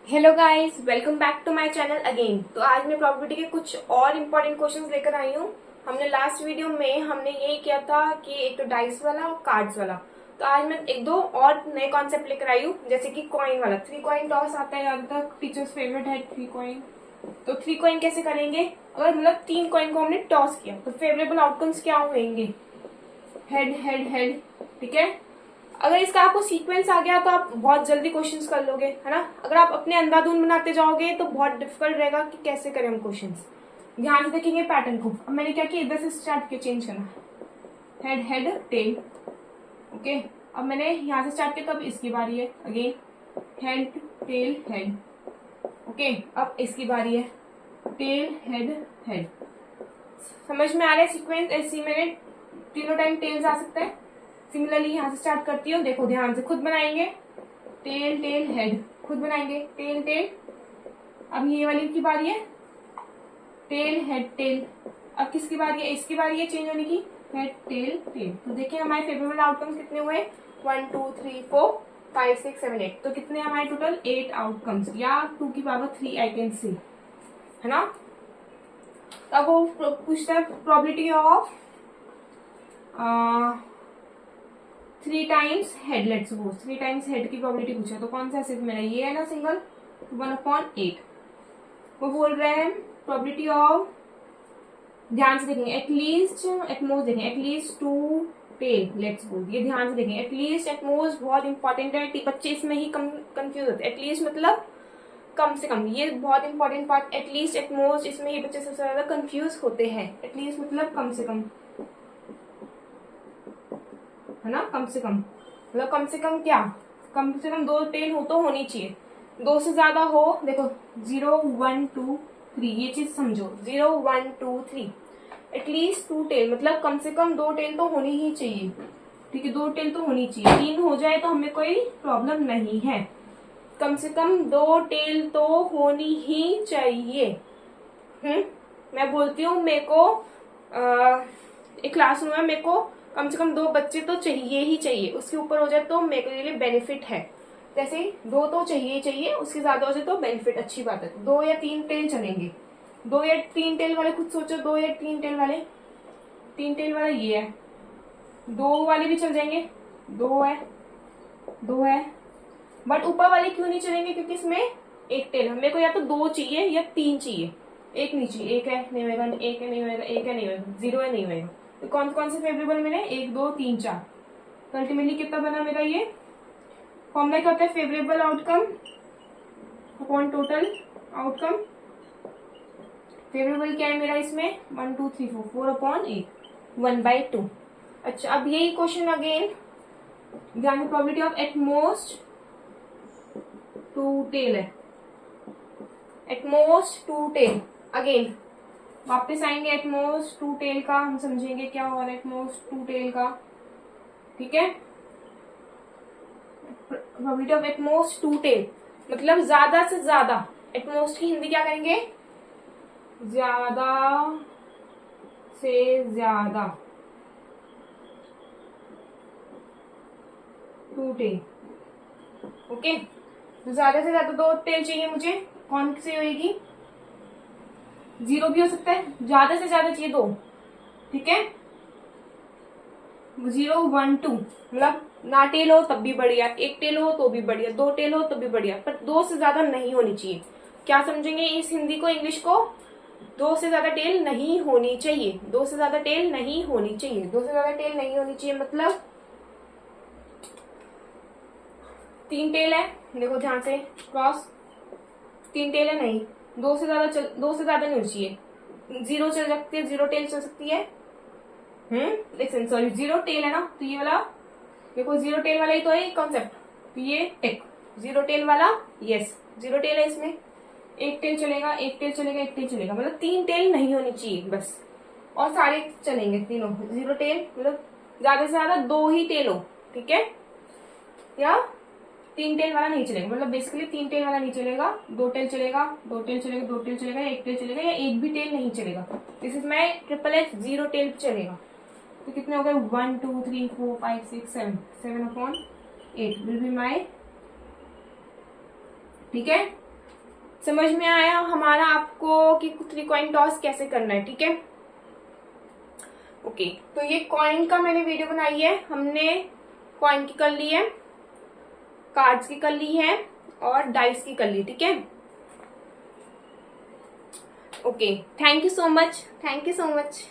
Hello guys, welcome back to my channel again. तो आज मैं प्रोबेबिलिटी के कुछ और इम्पोर्टेंट क्वेश्चंस लेकर आई हूँ। हमने लास्ट वीडियो में हमने यही किया था कि एक तो डाइस वाला और कार्ड्स वाला। तो आज मैं एक दो और नए कॉन्सेप्ट लेकर आई हूँ, जैसे कि कॉइन वाला। 3 कॉइन टॉस आता है, अब तक टीचर्स फेवरेट है 3 कॉइन। तो 3 कॉइन कैसे करेंगे? अगर मतलब 3 कॉइन को हमने टॉस किया तो फेवरेबल आउटकम्स क्या होंगे? हेड हेड हेड, ठीक है। अगर इसका आपको सीक्वेंस आ गया तो आप बहुत जल्दी क्वेश्चंस कर लोगे, है ना। अगर आप अपने अंधाधुंध बनाते जाओगे तो बहुत डिफिकल्ट रहेगा कि कैसे करें हम क्वेश्चंस। ध्यान से देखेंगे पैटर्न को। अब मैंने क्या किया, इधर से स्टार्ट किया, चेंज करना, हेड हेड टेल। ओके, अब मैंने यहाँ से स्टार्ट किया, तो अब इसकी बारी है again, head tail head. Okay, अब इसकी बारी है, टेल हेड हेड। समझ में आ रहा है सीक्वेंस? ऐसी मैंने तीनों टाइम टेल्स आ सकता है। सिमिलरली यहाँ से स्टार्ट करती हूँ, देखो ध्यान से, खुद बनाएंगे टेल टेल हेड, खुद बनाएंगे टेल टेल। अब ये वाली की बारी है, टेल हेड टेल। अब किसकी बारी है? इसकी बारी है चेंज होने की, हेड टेल टेल। तो देखिए हमारे फेवरेबल आउटकम्स कितने हुए, 1 2 3 4 5 6 7 8। तो कितने हमारे टोटल? 8 आउटकम्स, या 2 की पावर 3 आई कैन सी, है ना। अब वो पूछता है probability of 3 times head. Let's suppose 3 times head की प्रोबेबिलिटी पूछा, तो कौन सा सिर्फ मेरा ये है ना, सिंगल, 1/8। वो बोल रहे हैं प्रोबेबिलिटी ऑफ, ध्यान से देखेंगे, एटलीस्ट एटमोस्ट देखेंगे, एटलीस्ट 2 टेल। लेट्स सपोज ये ध्यान से देखेंगे, एटलीस्ट एटमोस्ट बहुत इंपॉर्टेंट है, बच्चे इसमें ही कंफ्यूज होते हैं। एटलीस्ट मतलब कम से कम, ये बहुत इंपॉर्टेंट पार्ट। एटलीस्ट एटमोस्ट, इसमें ही बच्चे सबसे ज्यादा कंफ्यूज होते हैं। एटलीस्ट मतलब कम से कम, है ना, कम से कम मतलब कम से कम क्या, कम से कम 2 टेल हो तो होनी चाहिए। 2 से ज्यादा हो, देखो 0 1 2 3, ये चीज समझो, 0 1 2 3, एटलीस्ट 2 टेल मतलब कम से कम 2 टेल तो होनी ही चाहिए, ठीक है। 2 टेल तो होनी चाहिए, 3 हो जाए तो हमें कोई प्रॉब्लम नहीं है, कम से कम 2 टेल तो होनी ही चाहिए। मैं बोलती हूँ, मेरे को एक क्लासरूम में मेरे को कम से कम 2 बच्चे तो चाहिए ही चाहिए, उसके ऊपर हो जाए तो मेरे लिए बेनिफिट है। जैसे 2 तो चाहिए ही चाहिए, उसके ज्यादा हो जाए तो बेनिफिट, अच्छी बात है। 2 या 3 टेल चलेंगे। 2 या 3 टेल वाले खुद सोचो, 2 या 3 टेल वाले, 3 टेल वाला ये है, 2 वाले भी चल जाएंगे, 2 है, 2 है। बट ऊपर वाले क्यों नहीं चलेंगे? क्योंकि इसमें एक टेल है, मेरे को या तो 2 चाहिए या 3 चाहिए, एक नहीं चाहिए। एक है नहीं होगा, एक है नहीं होगा, एक है नहीं होगा, 0 है नहीं होगा। तो कौन कौन से फेवरेबल मिले? 1 2 3 4। तो अल्टीमेटली कितना बना मेरा? ये फॉर्मूला क्या होता है? Favourable outcome upon total outcome. Favourable क्या है मेरा इसमें? 1 2 3 4, 4/8, 1/2। अच्छा, अब यही क्वेश्चन अगेन, ध्यान, प्रोबेबिलिटी ऑफ एटमोस्ट 2 टेल है, एटमोस्ट 2 टेल। अगेन वापस आएंगे, एटमोस्ट 2 टेल का हम समझेंगे क्या हो रहा है एटमोस्ट 2 टेल का, ठीक है। प्रोबेबिलिटी ऑफ एटमोस्ट 2 टेल मतलब ज्यादा से ज्यादा। एटमोस्ट की हिंदी क्या करेंगे? ज्यादा से ज्यादा 2 टेल। ओके, तो ज्यादा से ज्यादा 2 टेल चाहिए मुझे, कौन सी होगी? 0 भी हो सकता है, ज्यादा से ज्यादा चाहिए 2, ठीक है। 0 1 2 मतलब ना टेल हो तब भी बढ़िया, 1 टेल हो तो भी बढ़िया, 2 टेल हो तो भी बढ़िया, पर 2 से ज्यादा नहीं होनी चाहिए। क्या समझेंगे इस हिंदी को, इंग्लिश को? 2 से ज्यादा टेल नहीं होनी चाहिए, 2 से ज्यादा टेल नहीं होनी चाहिए, 2 से ज्यादा टेल नहीं होनी चाहिए। मतलब 3 टेल है, देखो ध्यान से, क्रॉस 3 टेल है, नहीं 2 से ज्यादा 2 से ज्यादा नहीं होनी चाहिए। 0 चल सकती है, 0 टेल चल सकती है। लेकिन सॉरी, 0 टेल है ना, तो ये वाला देखो 0 टेल वाला ही तो है कॉन्सेप्ट, तो ये टेक 0 टेल वाला, यस 0 टेल है इसमें। 1 टेल चलेगा, 1 टेल चलेगा, 1 टेल चलेगा, मतलब 3 टेल नहीं होनी चाहिए बस, और सारे चलेंगे तीनों। 0 टेल मतलब ज्यादा से ज्यादा 2 ही टेल हो, ठीक है, या 3 टेल वाला नहीं चलेगा, मतलब बेसिकली 3 टेल वाला नहीं चलेगा, 2 टेल चलेगा, 2 टेल चलेगा, 2 टेल चलेगा, 1 टेल चलेगा, या एक भी टेल नहीं चलेगा। दिस इज माई ट्रिपल 0 टेल चलेगा। तो कितने हो गए? 1 2 3 4 5 6 7, 7/8 विल बी माई, ठीक है। समझ में आया हमारा आपको कि 3 कॉइन टॉस कैसे करना है, ठीक है। ओके, तो ये कॉइन का मैंने वीडियो बनाई है। हमने कॉइन की कर ली है, कार्ड्स की कर ली है और डाइस की कर ली, ठीक है। Okay, thank you so much, thank you so much.